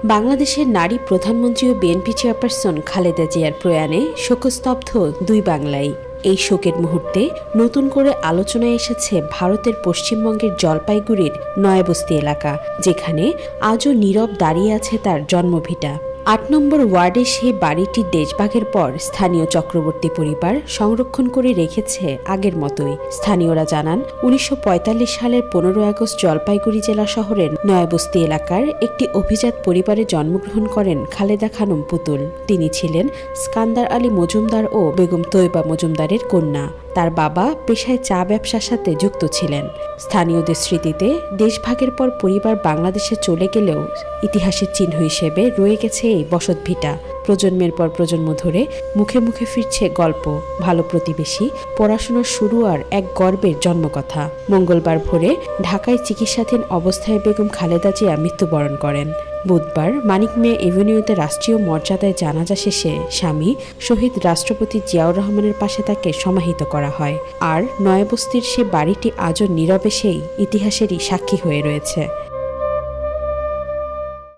বাংলাদেশের নারী প্রধানমন্ত্রী ও বিএনপি চেয়ারপারসন খালেদা জিয়ার প্রয়াণে শোকস্তব্ধ দুই বাংলাই। এই শোকের মুহূর্তে নতুন করে আলোচনায় এসেছে ভারতের পশ্চিমবঙ্গের জলপাইগুড়ির নয়াবস্তি এলাকা, যেখানে আজও নীরব দাঁড়িয়ে আছে তার জন্মভিটা। ৮ নম্বর ওয়ার্ডে সেই বাড়িটি দেশভাগের পর স্থানীয় চক্রবর্তী পরিবার সংরক্ষণ করে রেখেছে আগের মতোই। স্থানীয়রা জানান, ১৯৪৫ সালের ১৫ আগস্ট জলপাইগুড়ি জেলা শহরের নয়াবস্তি এলাকার একটি অভিজাত পরিবারে জন্মগ্রহণ করেন খালেদা খানম পুতুল। তিনি ছিলেন স্কান্দার আলী মজুমদার ও বেগম তৈবা মজুমদারের কন্যা। তার বাবা পেশায় চা ব্যবসার সাথে যুক্ত ছিলেন। স্থানীয়দের স্মৃতিতে দেশভাগের পর পরিবার বাংলাদেশে চলে গেলেও ইতিহাসের চিহ্ন হিসেবে রয়ে গেছে এই বসতভিটা। প্রজন্মের পর প্রজন্ম ধরে মুখে মুখে ফিরছে গল্প, ভালো প্রতিবেশী, পড়াশোনার শুরু আর এক গর্বের জন্মকথা। মঙ্গলবার ভোরে ঢাকায় চিকিৎসাধীন অবস্থায় বেগম খালেদা জিয়া মৃত্যুবরণ করেন। বুধবার মানিক মিয়া এভিনিউতে রাষ্ট্রীয় মর্যাদায় জানাজা শেষে স্বামী শহীদ রাষ্ট্রপতি জিয়াউর রহমানের পাশে তাকে সমাহিত করা হয়। আর নয়াবস্তির সে বাড়িটি আজও নীরবে সেই ইতিহাসেরই সাক্ষী হয়ে রয়েছে।